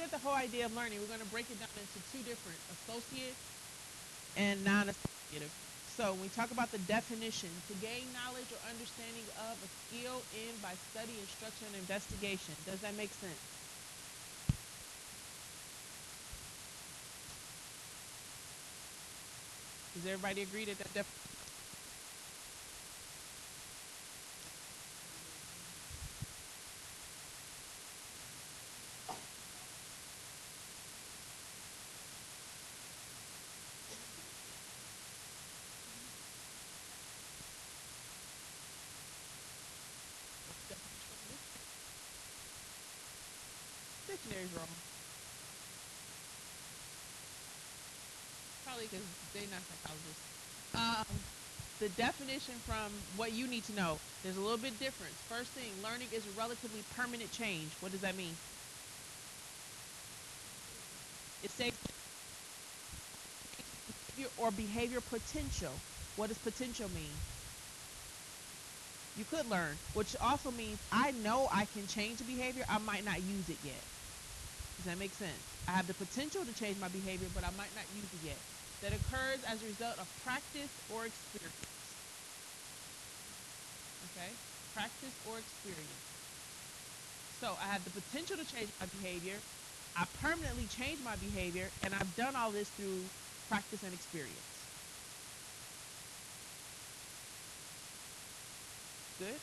at the whole idea of learning, we're going to break it down into two different: associate and non-associative. So when we talk about the definition, to gain knowledge or understanding of a skill in by study, instruction, and investigation. Does that make sense? Does everybody agree that that dictionary is wrong? Probably because they're not psychologists. Um, the definition from what you need to know, there's a little bit difference. First thing, learning is a relatively permanent change. What does that mean? It says behavior or behavior potential. What does potential mean? You could learn, which also means I know I can change the behavior. I might not use it yet. Does that make sense? I have the potential to change my behavior, but I might not use it yet. That occurs as a result of practice or experience. Okay? Practice or experience. So I have the potential to change my behavior. I permanently change my behavior, and I've done all this through practice and experience. Good?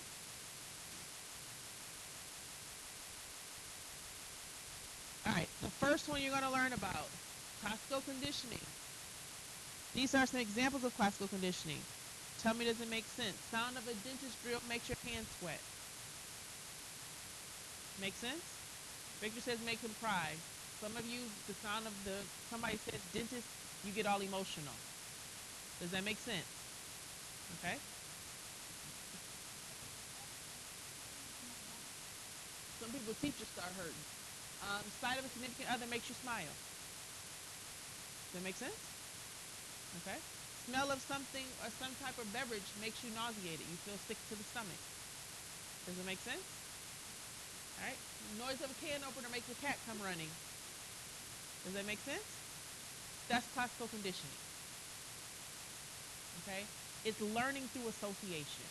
All right. The first one you're going to learn about classical conditioning. These are some examples of classical conditioning. Tell me, does it make sense? Sound of a dentist drill makes your hands sweat. Make sense? Victor says make him cry. Some of you, the sound of the somebody says dentist, you get all emotional. Does that make sense? Okay. Some people's teachers start hurting. Sight of a significant other makes you smile. Does that make sense? Okay. Smell of something or some type of beverage makes you nauseated. You feel sick to the stomach. Does it make sense? All right. Noise of a can opener makes a cat come running. Does that make sense? That's classical conditioning. Okay. It's learning through association.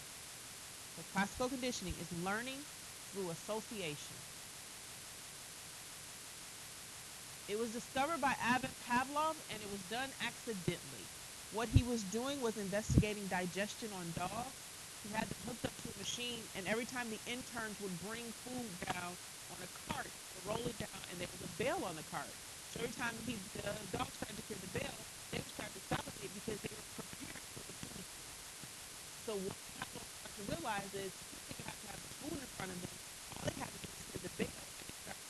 So classical conditioning is learning through association. It was discovered by Ivan Pavlov and it was done accidentally. What he was doing was investigating digestion on dogs. He had them hooked up to a machine, and every time the interns would bring food down on a cart, would roll it down, and there was a bell on the cart. So every time the dogs tried to hear the bell, they would start to salivate because they were preparing for the food. So what Pavlov started to realize is they didn't have to have the food in front of them. All they had to do was hear the bell, and they started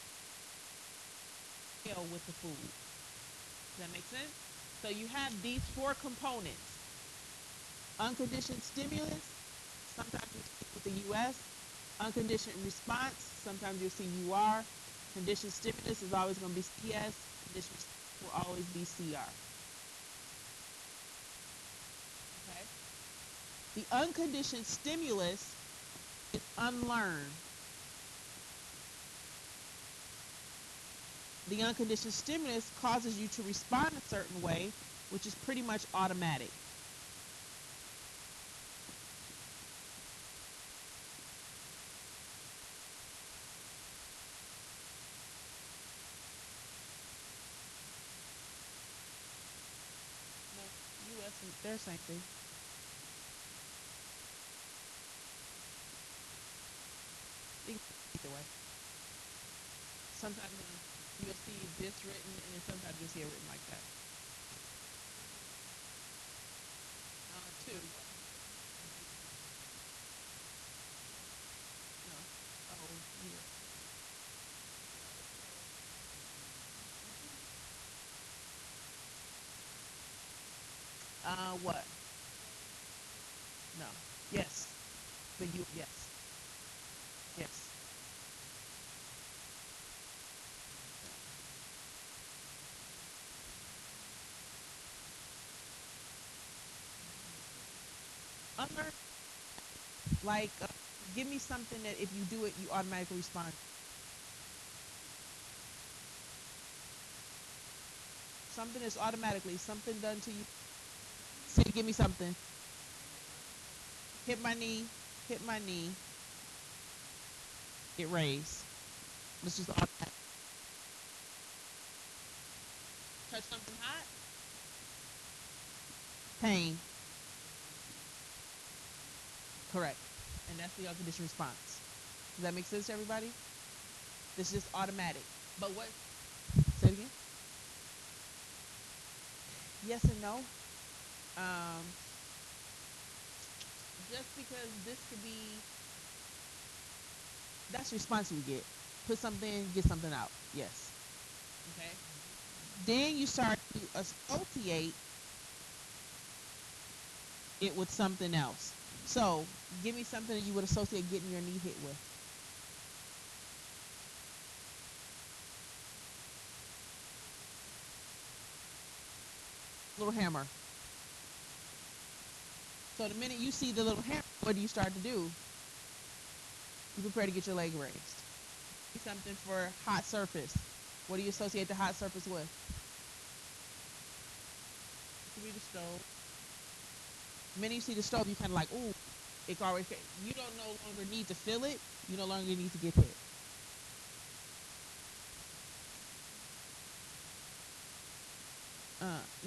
to bell with the food. Does that make sense? So you have these four components. Unconditioned stimulus, sometimes you see with the US. Unconditioned response, sometimes you'll see UR. Conditioned stimulus is always going to be CS. Conditioned stimulus will always be CR. Okay? The unconditioned stimulus is unlearned. The unconditioned stimulus causes you to respond a certain way, which is pretty much automatic. No, US and their same thing. Either way. Sometimes you'll see this written, and then sometimes you'll see it written like that. Two. No. Oh, here. What? No. Yes. The you. Yes. Yes. Unlearn. Like, give me something that if you do it, you automatically respond. Something is automatically something done to you. Say, give me something. Hit my knee. Hit my knee. It raised. Let's just automatic. Touch something hot. Pain. Correct. And that's the unconditional response. Does that make sense to everybody? This is just automatic. But what? Say it again. Yes and no. Um, just because this could be, that's the response we get. Put something in, get something out. Yes. Okay. Then you start to associate it with something else. So, give me something that you would associate getting your knee hit with. Little hammer. So the minute you see the little hammer, what do you start to do? You prepare to get your leg raised. Something for hot surface. What do you associate the hot surface with? It could be the stove. The minute you see the stove, you kind of like, ooh, it already. You don't no longer need to feel it. You no longer need to get hit.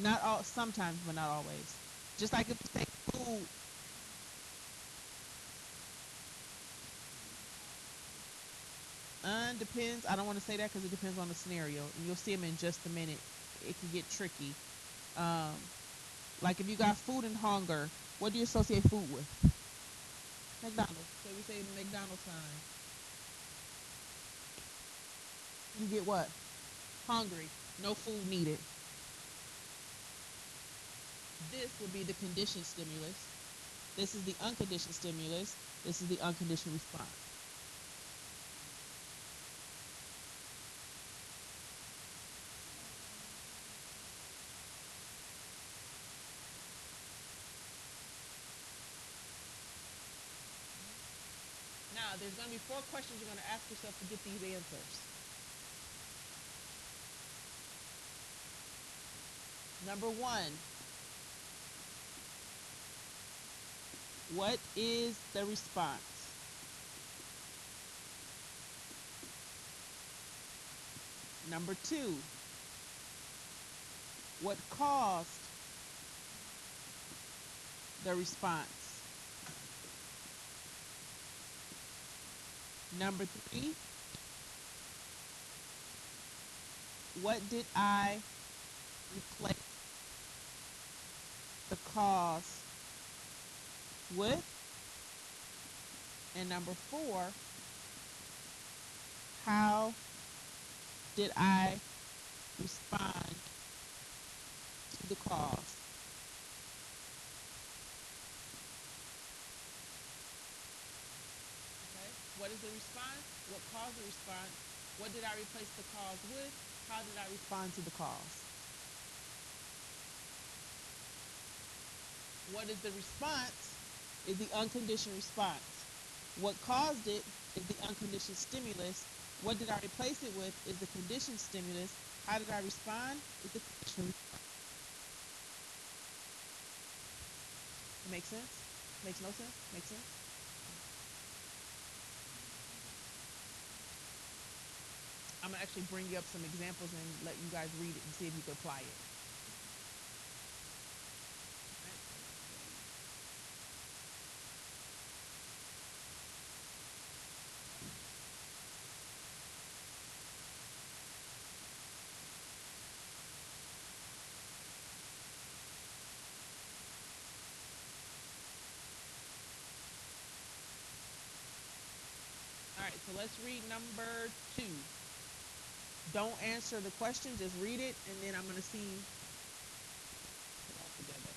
Not all. Sometimes, but not always. Just like if you take food. Depends. I don't want to say that because it depends on the scenario, and you'll see them in just a minute. It can get tricky. Um, like if you got food and hunger, what do you associate food with? McDonald's. So we say McDonald's sign. You get what? Hungry. No food needed. This would be the conditioned stimulus. This is the unconditioned stimulus. This is the unconditioned response. Now, there's going to be 4 questions you're going to ask yourself to get these answers. Number 1, what is the response? Number 2, what caused the response? Number 3, what did I replace the cause with? And number 4, how did I respond to the cause? Okay. What is the response? What caused the response? What did I replace the cause with? How did I respond to the cause? What is the response is the unconditioned response. What caused it is the unconditioned stimulus. What did I replace it with is the conditioned stimulus. How did I respond is the conditioned. It makes sense? Makes no sense? Makes sense? I'm gonna actually bring you up some examples and let you guys read it and see if you can apply it. All right, so let's read number 2. Don't answer the question, just read it, and then I'm gonna see it all together.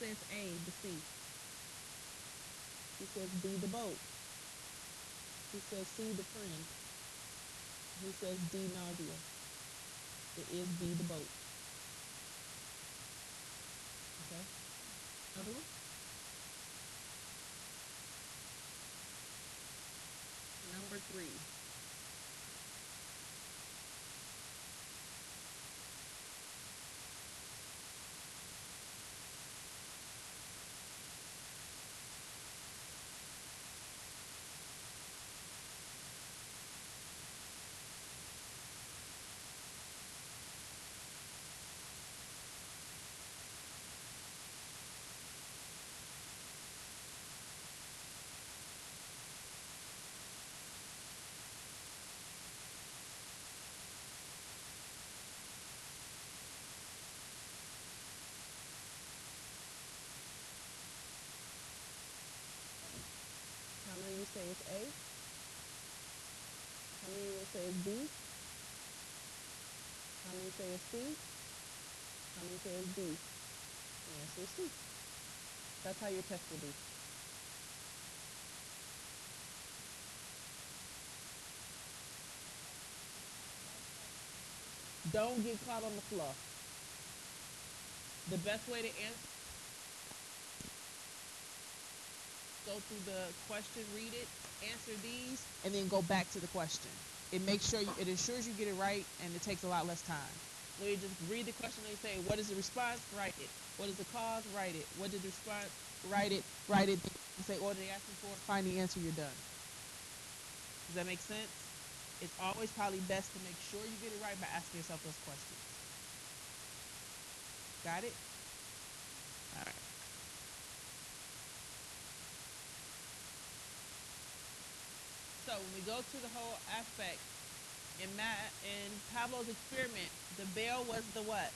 says A, the C? Who says B, the boat? Who says C, the friend? Who says D, Nadia? It is B, the boat. Okay. Another one? Number 3. How many of you say it's A? How many of you say it's B? How many say it's C? How many say it's D? The answer is C. That's how your test will be. Don't get caught on the fluff. The best way to answer, go through the question, read it, answer these, and then go back to the question. It makes sure it ensures you get it right, and it takes a lot less time. When you just read the question and you say, what is the response? Write it. What is the cause? Write it. What did the response? Write it. Write it. You say, what are they asking for? Find the answer. You're done. Does that make sense? It's always probably best to make sure you get it right by asking yourself those questions. Got it? All right. So when we go to the whole aspect, in Pavlov's experiment, the bell was the what?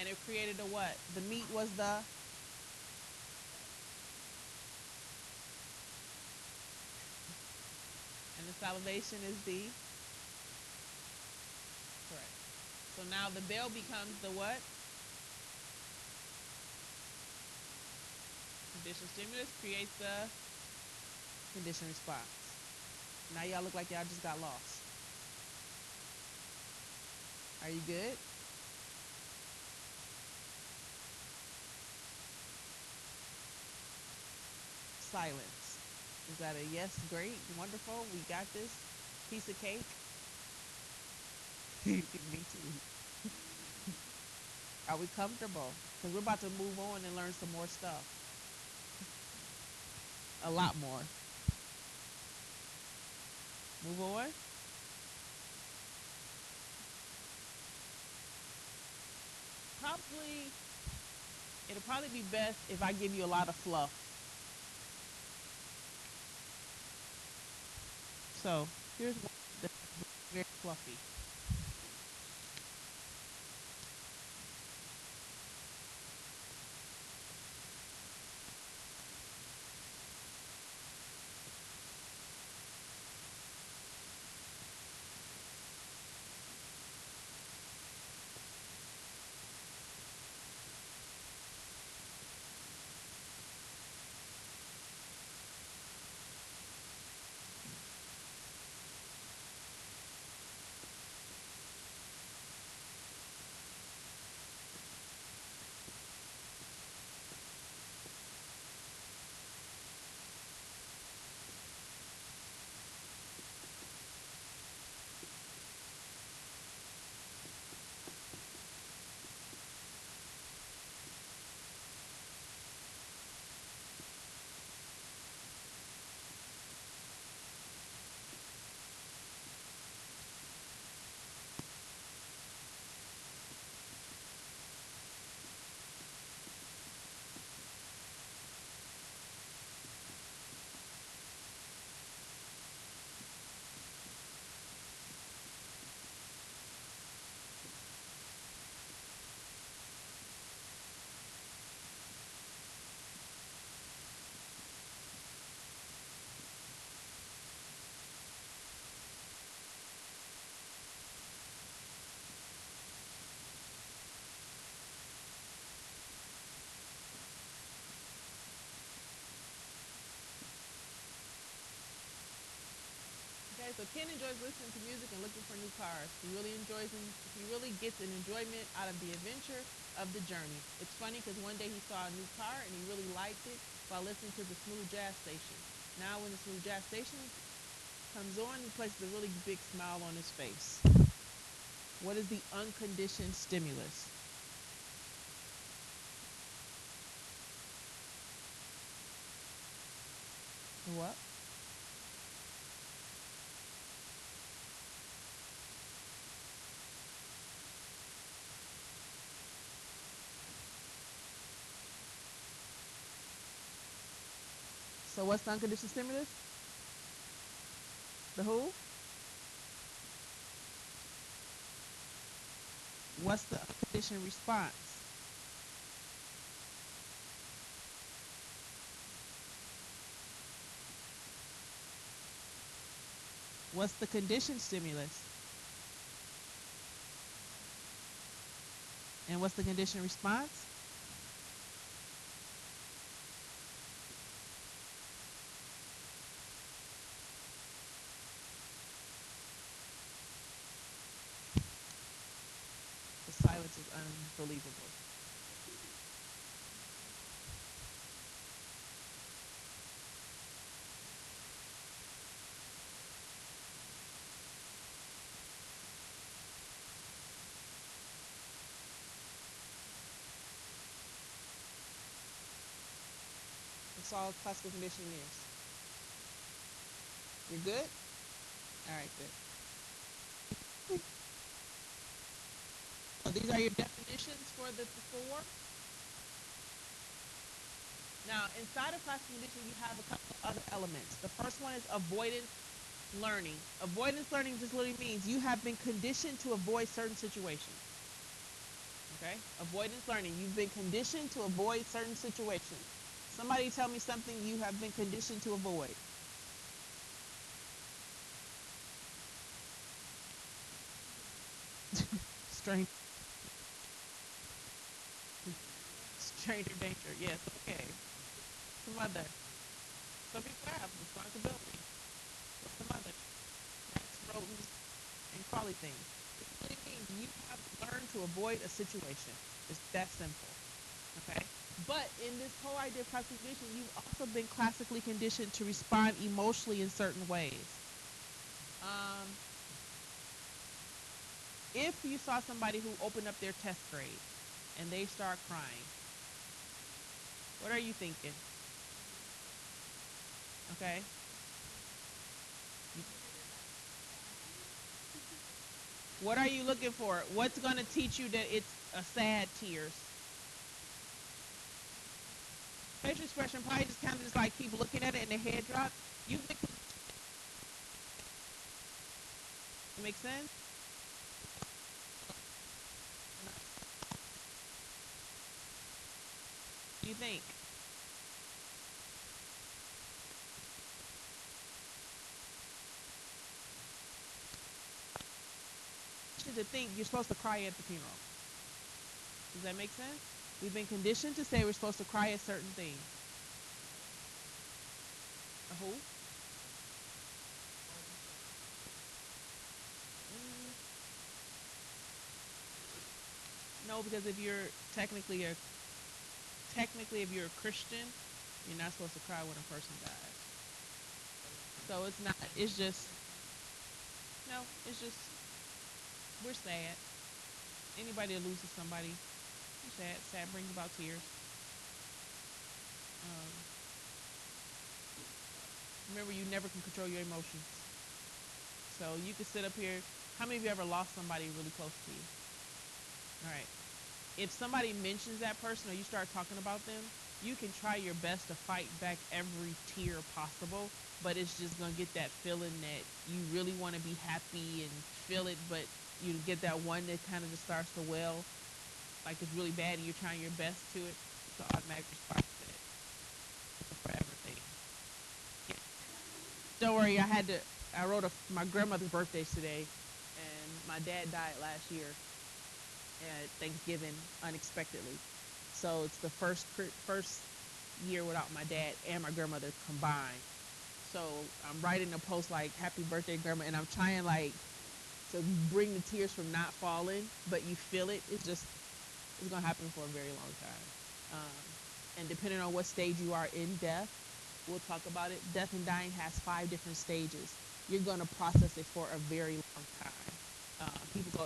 And it created a what? The meat was the, and the salivation is the, correct. So now the bell becomes the what? Conditioned stimulus creates the conditioned response. Now y'all look like y'all just got lost. Are you good? Silence. Is that a yes? Great, wonderful. We got this. Piece of cake. Me too. Are we comfortable? Because we're about to move on and learn some more stuff. A lot more. Move on. Probably, it'll probably be best if I give you a lot of fluff. So here's one that's very fluffy. So Ken enjoys listening to music and looking for new cars. He really gets an enjoyment out of the adventure of the journey. It's funny because one day he saw a new car and he really liked it while listening to the Smooth Jazz station. Now when the Smooth Jazz station comes on, he places a really big smile on his face. What is the unconditioned stimulus? What? So what's the unconditioned stimulus? The who? What's the unconditioned response? What's the conditioned stimulus? And what's the conditioned response? The silence is unbelievable. That's all classical conditioning is. You're good? All right, good. So these are your definitions for the four. Now, inside of classical conditioning, you have a couple of other elements. The first one is avoidance learning. Avoidance learning just literally means you have been conditioned to avoid certain situations. Okay? Avoidance learning. You've been conditioned to avoid certain situations. Somebody tell me something you have been conditioned to avoid. Stranger, stranger danger. Yes, okay. Some other. Some people have responsibility. What's some other? Rats, rodents, and crawly things. It really means you have learned to avoid a situation. It's that simple. Okay? But in this whole idea of classical conditioning, you've also been classically conditioned to respond emotionally in certain ways. Um, if you saw somebody who opened up their test grade and they start crying, what are you thinking? Okay? What are you looking for? What's going to teach you that it's a sad tears? Facial expression probably just kind of just like keep looking at it and the head drops. You think it makes sense? Do you think? To think you're supposed to cry at the funeral. Does that make sense? We've been conditioned to say we're supposed to cry at certain things. A who? No, because if you're technically if you're a Christian, you're not supposed to cry when a person dies. So it's not. It's just no. It's just we're sad. Anybody that loses somebody, you're sad. Sad brings about tears. Um, remember, you never can control your emotions. So you can sit up here. How many of you ever lost somebody really close to you? All right. If somebody mentions that person or you start talking about them, you can try your best to fight back every tear possible, but it's just gonna get that feeling that you really want to be happy and feel it, but you get that one that kind of just starts to well, like it's really bad, and you're trying your best to it. It's an automatic response to it. It's a forever thing. Yeah. Don't worry, I wrote my grandmother's birthday's today, and my dad died last year at Thanksgiving unexpectedly. So it's the first year without my dad and my grandmother combined. So I'm writing a post like "Happy Birthday, Grandma," and I'm trying like to bring the tears from not falling, but you feel it. It's gonna happen for a very long time. And depending on what stage you are in death, we'll talk about it. Death and dying has 5 different stages. You're gonna process it for a very long time.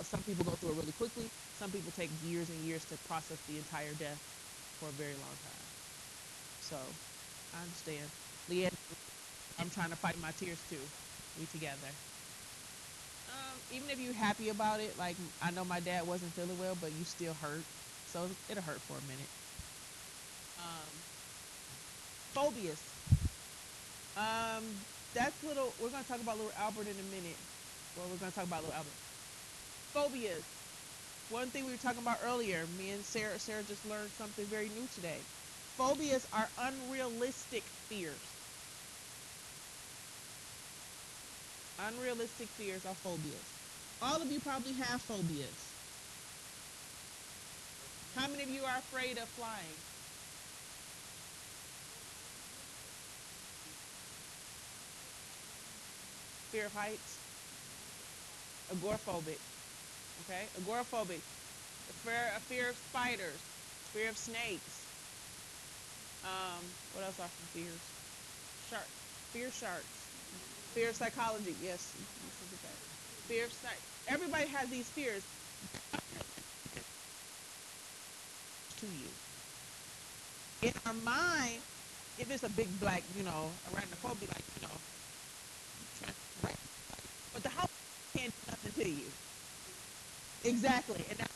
Some people go through it really quickly. Some people take years and years to process the entire death for a very long time. So I understand. Leanne, I'm trying to fight my tears too. We together. Even if you're happy about it, like I know my dad wasn't feeling well, but you still hurt. So it'll hurt for a minute. Um, Phobias. Um, that's little. We're gonna talk about little Albert in a minute. Well, we're gonna talk about little Albert. Phobias. One thing we were talking about earlier. Me and Sarah just learned something very new today. Phobias are unrealistic fears. Unrealistic fears are phobias. All of you probably have phobias. How many of you are afraid of flying? Fear of heights? Agoraphobic. Okay? Agoraphobic. A fear of spiders. Fear of snakes. What else are some fears? Sharks. Fear of sharks. Fear of psychology. Yes. Fear of snakes. Everybody has these fears to you. In our mind, if it's a big black, arachnophobia, like, but the house can't do nothing to you. Exactly. And that's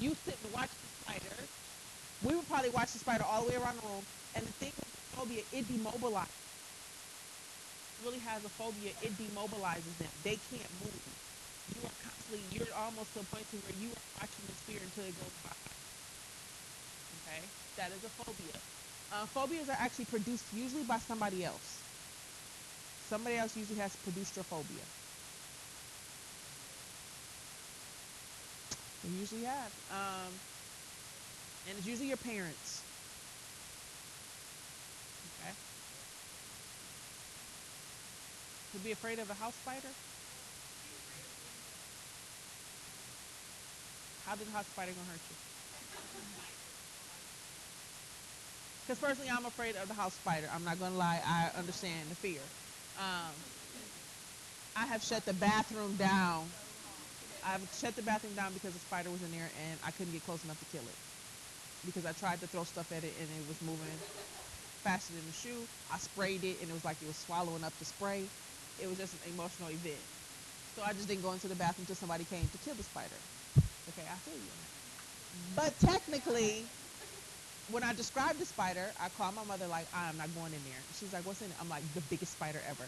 you sit and watch the spider. We would probably watch the spider all the way around the room. And the thing with the phobia, it demobilizes. Really has a phobia, it demobilizes them. They can't move. You're almost to a point to where you are watching this fear until it goes by. Okay? That is a phobia. Phobias are actually produced usually by somebody else. Somebody else usually has produced your phobia. They usually have. And it's usually your parents. Okay? To be afraid of a house spider? How did a house spider gonna hurt you? Because personally, I'm afraid of the house spider. I'm not gonna lie. I understand the fear. Um, I have shut the bathroom down. I've shut the bathroom down because the spider was in there and I couldn't get close enough to kill it. Because I tried to throw stuff at it and it was moving faster than the shoe. I sprayed it and it was like it was swallowing up the spray. It was just an emotional event. So I just didn't go into the bathroom until somebody came to kill the spider. Okay, I feel you on that. But technically, when I described the spider, I called my mother like, I'm not going in there. She's like, what's in it? I'm like, the biggest spider ever.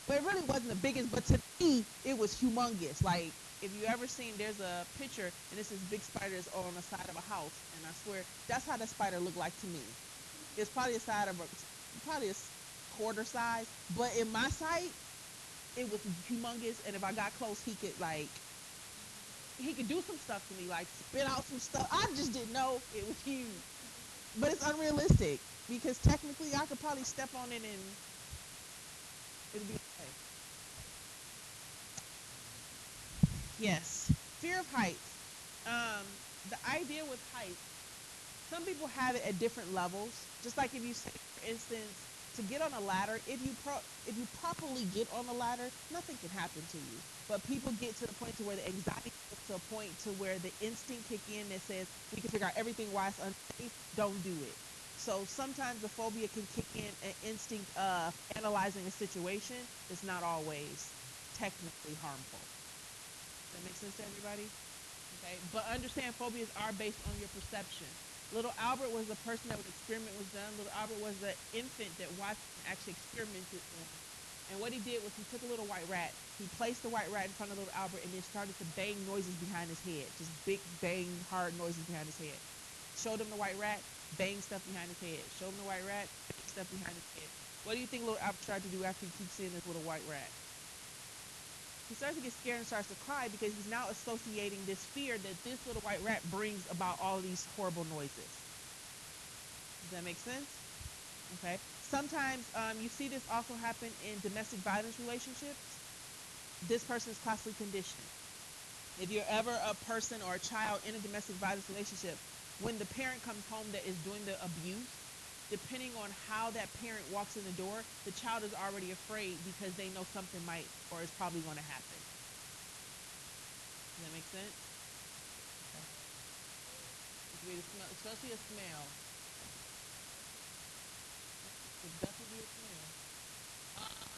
But it really wasn't the biggest, but to me, it was humongous. Like, if you ever seen, there's a picture, and it's this big spider is on the side of a house, and I swear, that's how the spider looked like to me. It's probably probably a quarter size, but in my sight, it was humongous, and if I got close, he could do some stuff to me, like spit out some stuff. I just didn't know it was huge. But it's unrealistic because technically I could probably step on it and it'll be okay. Yes. Fear of heights. Um, the idea with heights, some people have it at different levels. Just like if you say, for instance, to get on a ladder, if you properly get on the ladder, nothing can happen to you. But people get to the point to where the anxiety gets to a point to where the instinct kick in that says we can figure out everything why it's unsafe. Don't do it. So sometimes the phobia can kick in an instinct of analyzing a situation that's not always technically harmful. Does that make sense to everybody? Okay, but understand phobias are based on your perception. Little Albert was the person that the experiment was done. Little Albert was the infant that watched and actually experimented on. And what he did was he took a little white rat. He placed the white rat in front of little Albert and then started to bang noises behind his head. Just big, bang, hard noises behind his head. Showed him the white rat, bang stuff behind his head. Showed him the white rat, bang stuff behind his head. What do you think little Albert tried to do after he keeps seeing this little white rat? He starts to get scared and starts to cry because he's now associating this fear that this little white rat brings about all these horrible noises. Does that make sense? Okay. Sometimes you see this also happen in domestic violence relationships. This person is classically conditioned. If you're ever a person or a child in a domestic violence relationship, when the parent comes home that is doing the abuse, depending on how that parent walks in the door, the child is already afraid because they know something might or is probably going to happen. Does that make sense? Okay. It could be the smell, especially a smell. It could definitely be a smell.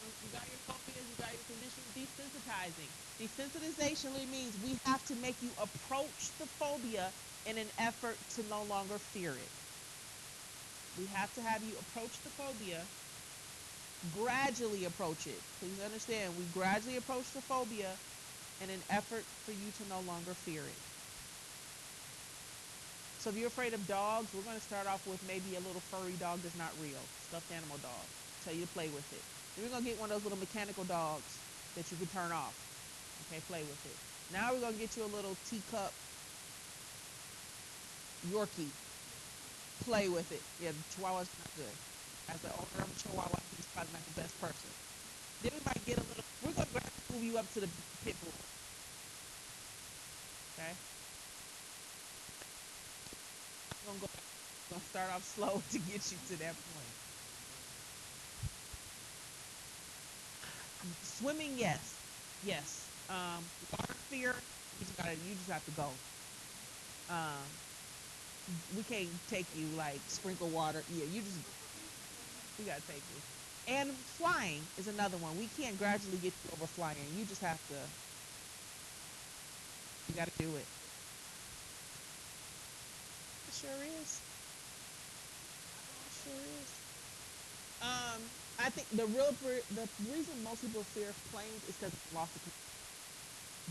You got your phobias, you got your conditions. Desensitizing. Desensitization really means we have to make you approach the phobia in an effort to no longer fear it. We have to have you approach the phobia, gradually approach it. Please understand, we gradually approach the phobia in an effort for you to no longer fear it. So if you're afraid of dogs, we're going to start off with maybe a little furry dog that's not real, stuffed animal dog. Tell you to play with it. Then we're going to get one of those little mechanical dogs that you can turn off. Okay, play with it. Now we're going to get you a little teacup Yorkie. Play with it. Yeah, the Chihuahua's not good. As the owner of a Chihuahua, he's probably not the best person. Then we might get a little, we're going to move you up to the pit bull. Okay? We're going to start off slow to get you to that point. Swimming, yes. Yes. Water fear, you just have to go. Um, we can't take you like sprinkle water. Yeah, we gotta take you. And flying is another one. We can't gradually get you over flying. You just have to. You gotta do it. It sure is. It sure is. I think the reason most people fear planes is because of loss of control.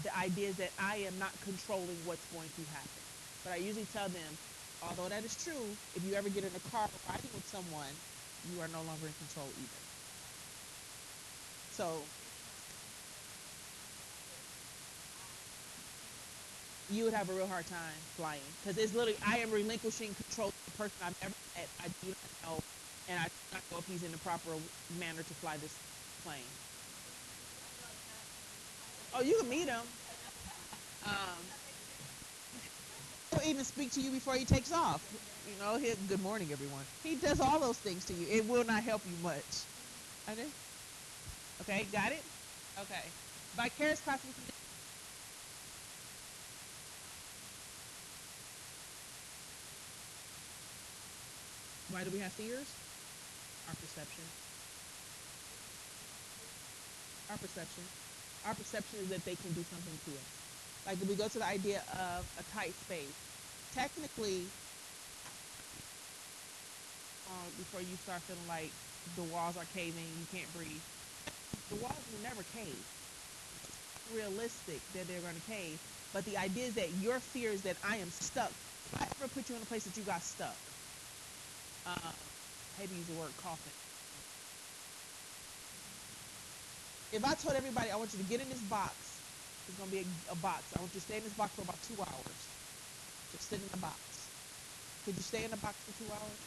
The idea is that I am not controlling what's going to happen. But I usually tell them, although that is true, if you ever get in a car riding with someone, you are no longer in control either. So you would have a real hard time flying because it's literally I am relinquishing control of the person I've ever met. I do not know, and I do not know if he's in the proper manner to fly this plane. Oh, you can meet him. Um, he'll even speak to you before he takes off. You know, good morning, everyone. He does all those things to you. It will not help you much. Okay, okay, got it. Okay, vicarious classification. Why do we have fears? Our perception. Our perception. Our perception is that they can do something to us. Like if we go to the idea of a tight space, technically, before you start feeling like the walls are caving, you can't breathe, the walls will never cave. It's realistic that they're going to cave, but the idea is that your fear is that I am stuck. If I ever put you in a place that you got stuck, I hate to use the word coughing. If I told everybody I want you to get in this box, it's going to be a box. I want you to stay in this box for about 2 hours. Just sit in the box. Could you stay in the box for 2 hours?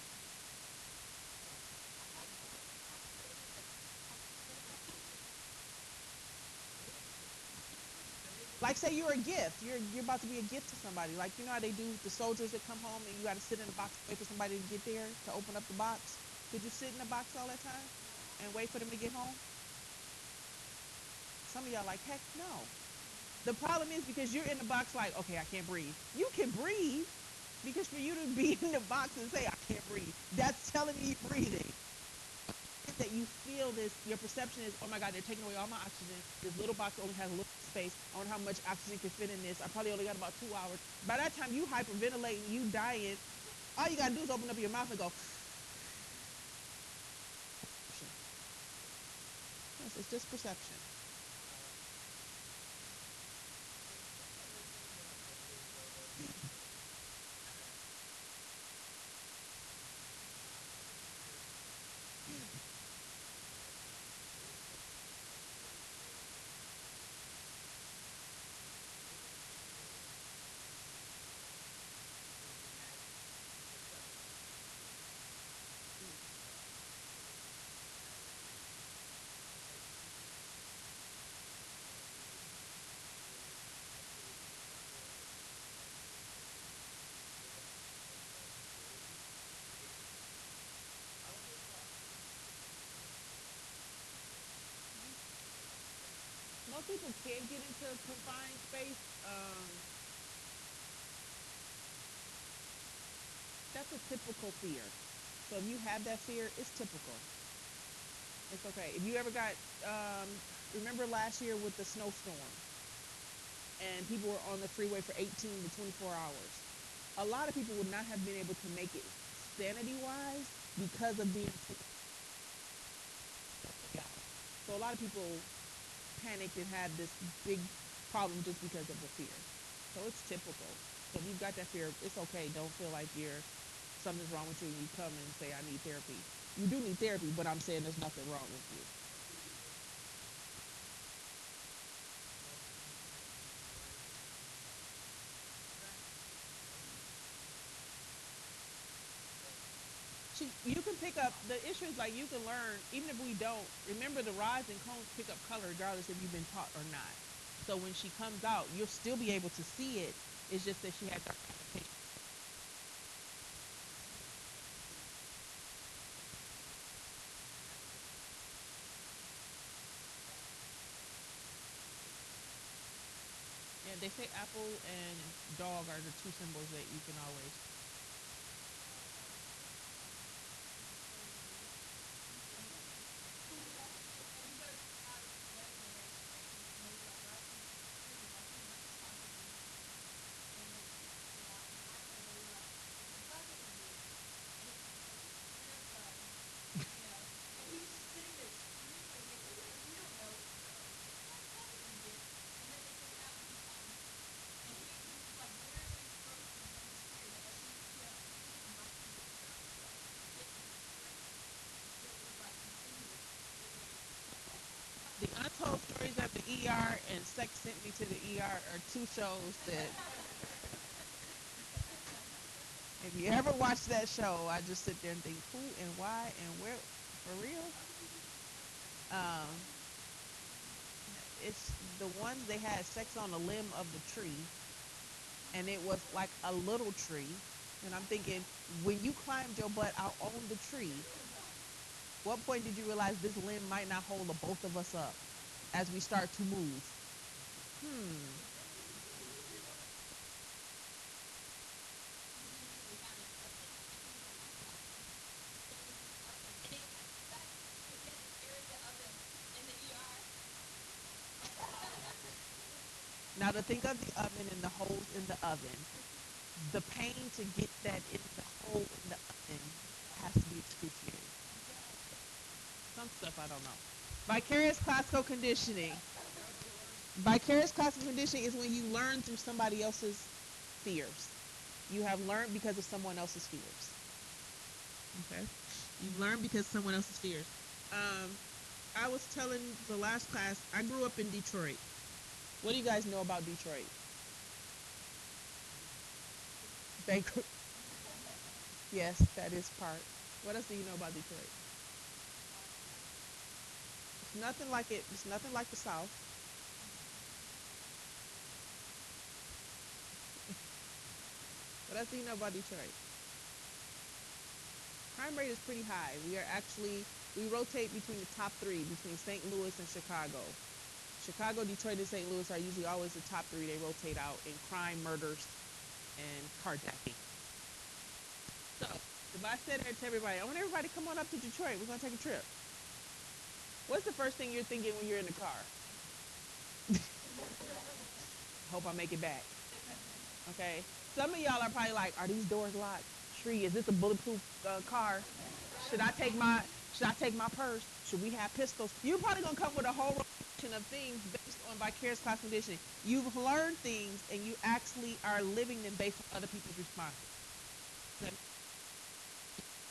Like say you're a gift. You're about to be a gift to somebody. Like you know how they do the soldiers that come home and you got to sit in the box and wait for somebody to get there to open up the box. Could you sit in the box all that time and wait for them to get home? Some of y'all like heck no. The problem is because you're in the box like okay I can't breathe. You can breathe because for you to be in the box and say I can't breathe, that's telling me you're breathing. That you feel this, your perception is, oh my God, they're taking away all my oxygen. This little box only has a little space. I wonder how much oxygen can fit in this. I probably only got about 2 hours. By that time, you hyperventilating, you dying. All you gotta do is open up your mouth and go. Yes, it's just perception. people can get into confined space. That's a typical fear. So if you have that fear, it's typical. It's okay. If you ever got, um, remember last year with the snowstorm and people were on the freeway for 18 to 24 hours. A lot of people would not have been able to make it sanity wise because of being out. So a lot of people panicked and had this big problem just because of the fear. So it's typical. So if you've got that fear, it's okay. Don't feel like you're something's wrong with you and you come and say I need therapy. You do need therapy, but I'm saying there's nothing wrong with you. You can pick up the issues like you can learn even if we don't remember the rods and cones pick up color regardless if you've been taught or not. So when she comes out, you'll still be able to see it. It's just that she had dark application. Yeah, they say apple and dog are the two symbols that you can always. The Untold Stories of the ER and Sex Sent Me to the ER are two shows that if you ever watch that show, I just sit there and think who and why and where for real. Um, it's the ones they had sex on the limb of the tree, and it was like a little tree. And I'm thinking, when you climbed your butt out on the tree, what point did you realize this limb might not hold the both of us up as we start to move? Hmm. Now to think of the oven and the holes in the oven, the pain to get that in the hole in the oven has to be excruciating. Some stuff I don't know. Vicarious classical conditioning. Vicarious classical conditioning is when you learn through somebody else's fears. You have learned because of someone else's fears. Okay. You've learned because of someone else's fears. Um, I was telling the last class, I grew up in Detroit. What do you guys know about Detroit? Baker. Yes, that is part. What else do you know about Detroit? It's nothing like it. It's nothing like the South. What else do you know about Detroit? Crime rate is pretty high. We rotate between the top three between St. Louis and Chicago. Chicago, Detroit, and St. Louis are usually always the top three. They rotate out in crime, murders, and carjacking. So, if I said there to everybody, I want everybody to come on up to Detroit. We're gonna take a trip. What's the first thing you're thinking when you're in the car? Hope I make it back. Okay. Some of y'all are probably like, are these doors locked? Tree, is this a bulletproof car? Should I take my Should I take my purse? Should we have pistols? You're probably gonna come with a whole rotation of things based on vicarious class conditioning. You've learned things and you actually are living them based on other people's responses. Okay?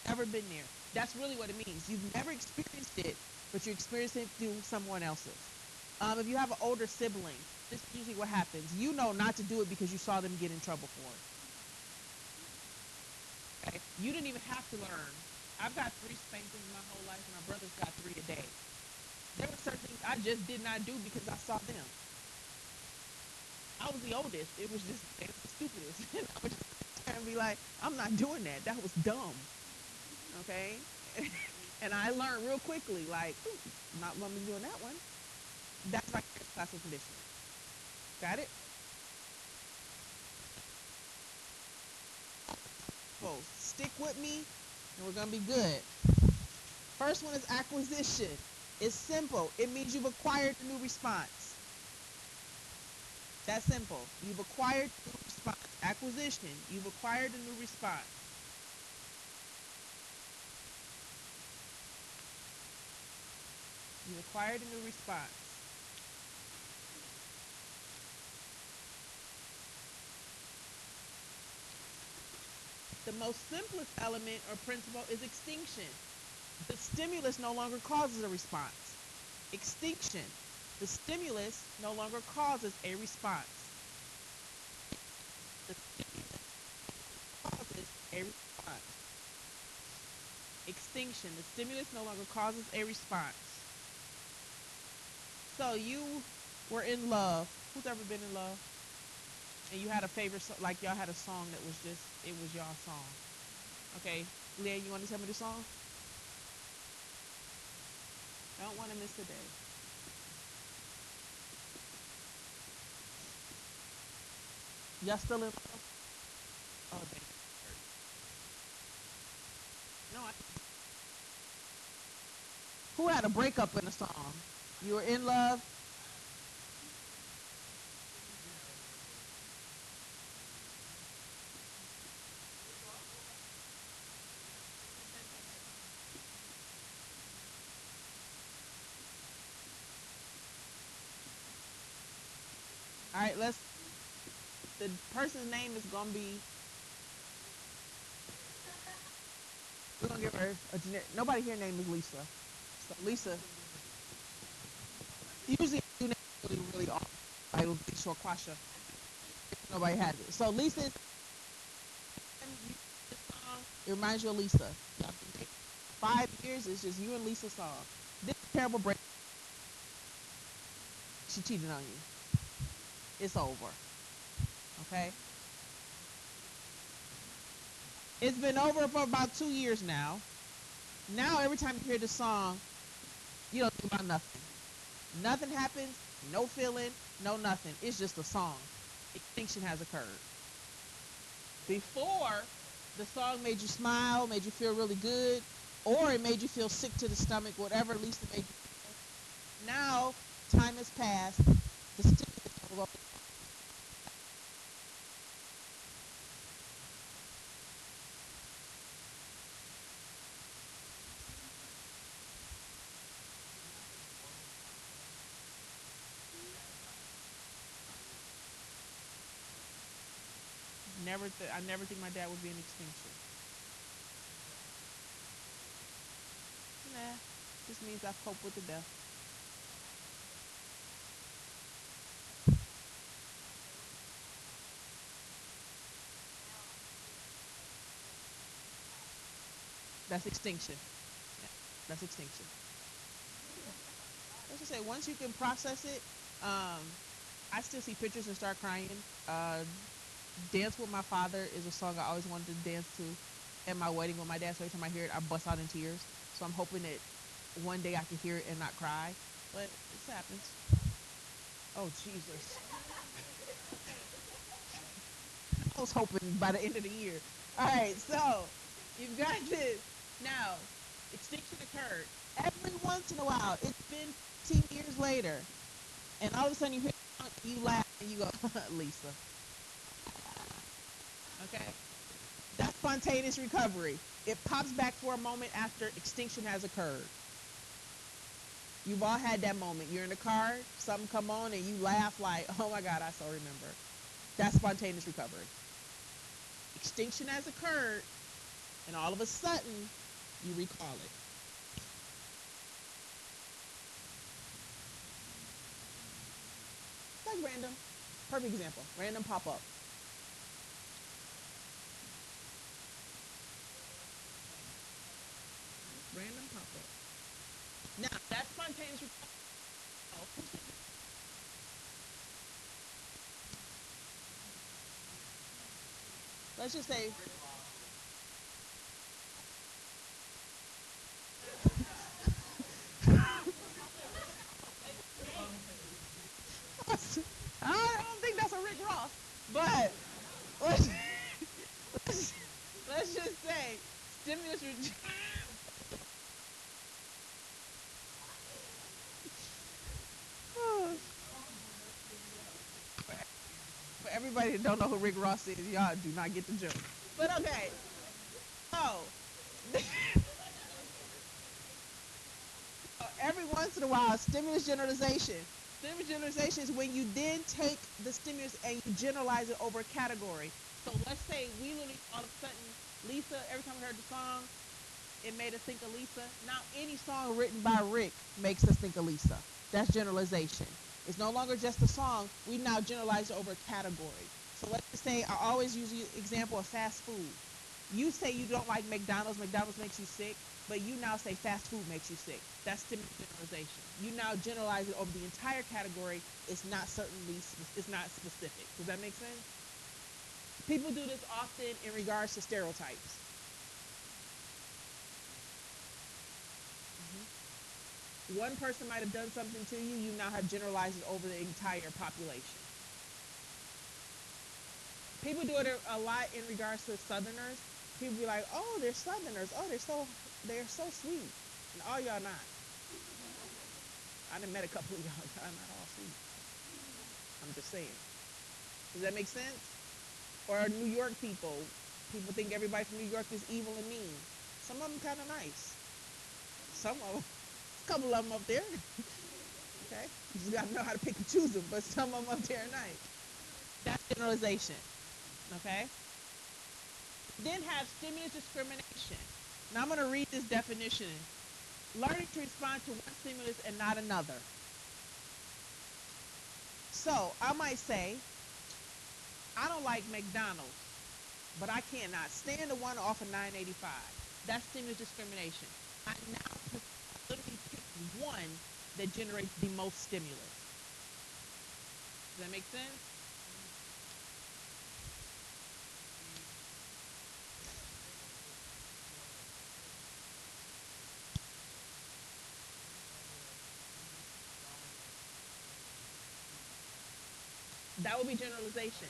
Never been there. That's really what it means. You've never experienced it, but you experience it through someone else's. If you have an older sibling, this is usually what happens. You know not to do it because you saw them get in trouble for it. Okay? You didn't even have to learn. I've got three spankings my whole life, and my brother's got three a day. There were certain things I just did not do because I saw them. I was the oldest. It was just they were the stupidest. And I would just sit there and be like, I'm not doing that. That was dumb. Okay? And I learned real quickly, like, not let me doing that one. That's vicarious classical conditioning. Got it? Oh, stick with me, and we're gonna be good. First one is acquisition. It's simple. It means you've acquired a new response. That's simple. You've acquired a new response. Acquisition. You've acquired a new response. You've acquired a new response. The most simplest element or principle is extinction. The stimulus no longer causes a response. Extinction. The stimulus no longer causes a response. The stimulus causes a response. Extinction. The stimulus no longer causes a response. So you were in love. Who's ever been in love? And you had a favorite, like y'all had a song that was just, it was y'all song. Okay, Leah, you want to tell me the song? Don't want to miss a day. Y'all still in love? Oh, dang. No, who had a breakup in the song? You were in love? All right, the person's name is going to be, we're going to give her a generic, nobody here name is Lisa. So Lisa, usually I do name really, really off. Like Lisa or Quasha. Nobody has it. So Lisa is, it reminds you of Lisa. 5 years, it's just you and Lisa's song. This terrible break, she cheated on you. It's over. Okay? It's been over for about 2 years now. Now every time you hear the song, you don't think about nothing. Nothing happens, no feeling, no nothing. It's just a song. Extinction has occurred. Before, the song made you smile, made you feel really good, or it made you feel sick to the stomach, whatever Lisa made you feel. Now, time has passed. The stimulus no longer. I never think my dad would be in extinction. Nah, just means I've coped with the death. That's extinction. Yeah, that's extinction. Let's just say once you can process it, um, I still see pictures and start crying. Uh, Dance with My Father is a song I always wanted to dance to at my wedding with my dad. So every time I hear it, I bust out in tears. So I'm hoping that one day I can hear it and not cry. But this happens. Oh, Jesus. I was hoping by the end of the year. All right, so you've got this. Now, extinction occurred. Every once in a while, it's been 15 years later, and all of a sudden you hear you laugh and you go, Lisa. Okay? That's spontaneous recovery. It pops back for a moment after extinction has occurred. You've all had that moment. You're in the car, something come on, and you laugh like, oh my God, I so remember. That's spontaneous recovery. Extinction has occurred, and all of a sudden, you recall it. Like random. Perfect example. Random pop up. Random pop up. Now, that's spontaneous recovery. Let's just say, let's, let's, let's just say stimulus. For everybody that don't know who Rick Ross is, y'all do not get the joke. But okay, so every once in a while, stimulus generalization. Stimulus generalization is when you then take the stimulus and you generalize it over a category. So let's say we literally all of a sudden, Lisa, every time we heard the song, it made us think of Lisa. Now any song written by Rick makes us think of Lisa. That's generalization. It's no longer just a song. We now generalize it over a category. So let's say I always use the example of fast food. You say you don't like McDonald's. McDonald's makes you sick, but you now say fast food makes you sick. That's stimulus generalization. You now generalize it over the entire category. It's not it's not specific. Does that make sense? People do this often in regards to stereotypes. One person might have done something to you. You now have generalized it over the entire population. People do it a lot in regards to Southerners. People be like, "Oh, they're Southerners. Oh, they're so sweet." And all y'all not. I done met a couple of y'all. Y'all not all sweet. I'm just saying. Does that make sense? Or New York people. People think everybody from New York is evil and mean. Some of them kind of nice. Some of them, a couple of them up there. Okay, you just gotta know how to pick and choose them. But some of them up there are nice. That's generalization. Okay. Then have stimulus discrimination. Now I'm gonna read this definition. Learning to respond to one stimulus and not another. So I might say, I don't like McDonald's, but I cannot stand the one off of 985. That's stimulus discrimination. I now literally pick one that generates the most stimulus. Does that make sense? That would be generalization.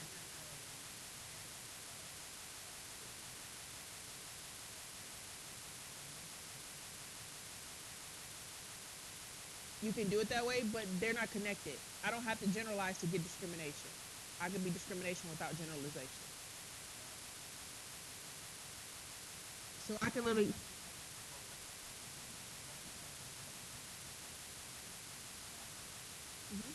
You can do it that way, but they're not connected. I don't have to generalize to get discrimination. I can be discrimination without generalization. So I can literally. Mhm.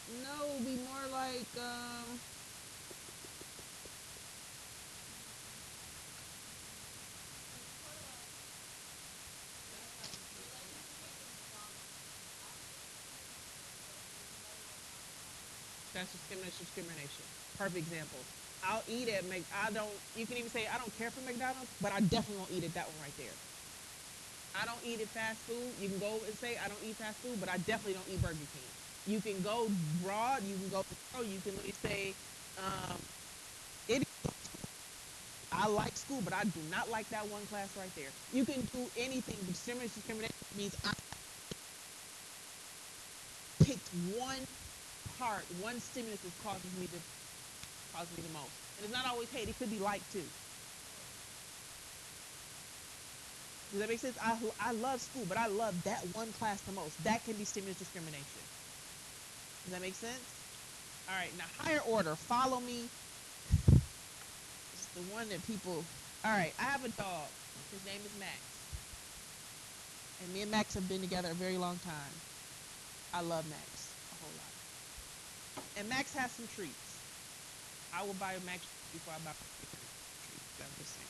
No, it would be more like that's discrimination. Perfect example. I'll eat at Mc. I don't. You can even say I don't care for McDonald's, but I definitely won't eat at that one right there. I don't eat at fast food. You can go and say I don't eat fast food, but I definitely don't eat Burger King. You can go broad. You can go. You can literally say, um, it. I like school, but I do not like that one class right there. You can do anything. But discrimination means I picked one part, one stimulus that causes me the most. And it's not always hate. It could be like too. Does that make sense? I love school, but I love that one class the most. That can be stimulus discrimination. Does that make sense? All right, now higher order. Follow me. It's the one that people. All right, I have a dog. His name is Max, and me and Max have been together a very long time. I love Max a whole lot, and Max has some treats. I will buy Max before I buy treats. I'm just saying.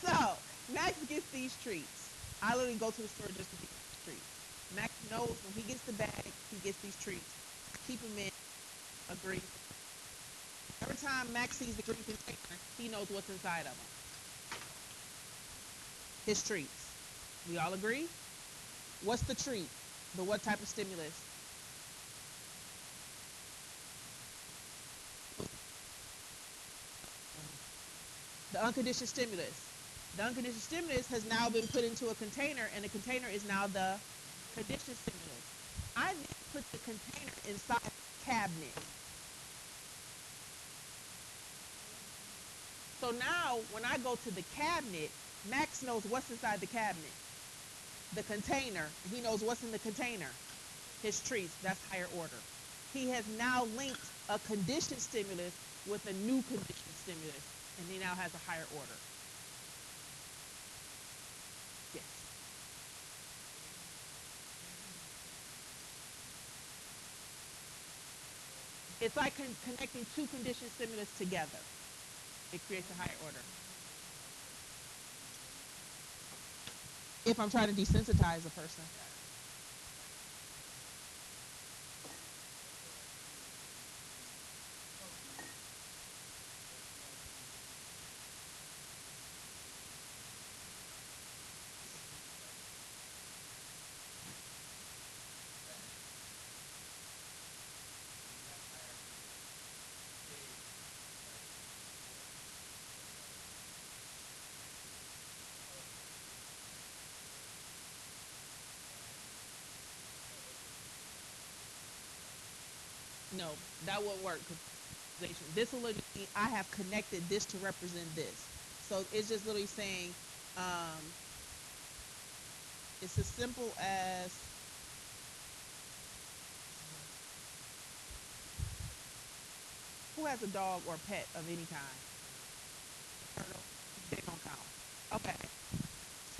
So Max gets these treats. I literally go to the store just to get these treats. Max knows when he gets the bag, he gets these treats. Keep them in a green. Every time Max sees the green container, he knows what's inside of them. His treats. We all agree? What's the treat? The what type of stimulus? The unconditioned stimulus. The unconditioned stimulus has now been put into a container, and the container is now the conditioned stimulus. I then put the container inside the cabinet. So now, when I go to the cabinet, Max knows what's inside the cabinet. The container. He knows what's in the container. His treats. That's higher order. He has now linked a conditioned stimulus with a new conditioned stimulus, and he now has a higher order. Yes. It's like connecting two conditioned stimulus together. It creates a higher order. If I'm trying to desensitize a person. No, that wouldn't work. This will literally, I have connected this to represent this. So it's just literally saying, um, it's as simple as who has a dog or pet of any kind? Turtle. They don't count. Okay.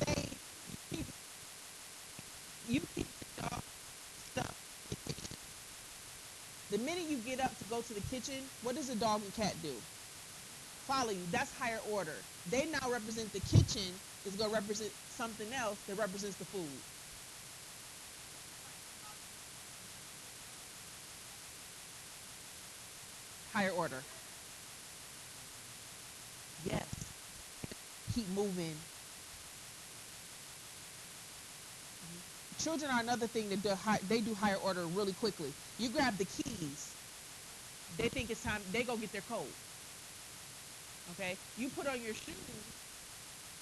Say you keep the dog stuff. The minute you get up to go to the kitchen, what does the dog and cat do? Follow you. That's higher order. They now represent the kitchen is going to represent something else that represents the food. Higher order. Yes. Keep moving. Children are another thing that they do higher order really quickly. You grab the keys. They think it's time. They go get their coat. Okay. You put on your shoes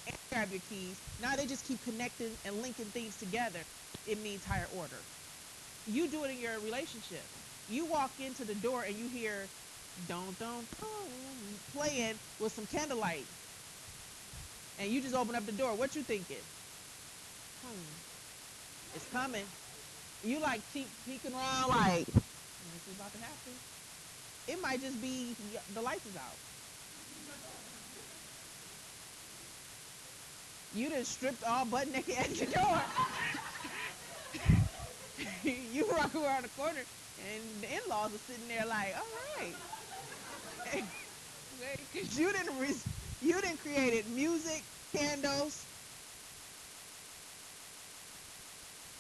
and grab your keys. Now they just keep connecting and linking things together. It means higher order. You do it in your relationship. You walk into the door and you hear don't playing with some candlelight, and you just open up the door. What you thinking? It's coming. You like keep peeking around like this is about to happen. It might just be the lights is out. You just stripped all butt naked at your door. You walk around the corner and the in-laws are sitting there like, all right. Because you didn't create music, candles.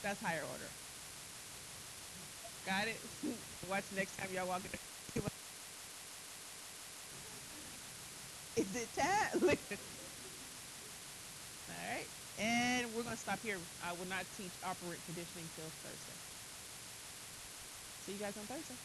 That's higher order. Got it? Watch next time y'all walk in. Is it time? All right. And we're going to stop here. I will not teach operant conditioning till Thursday. See you guys on Thursday.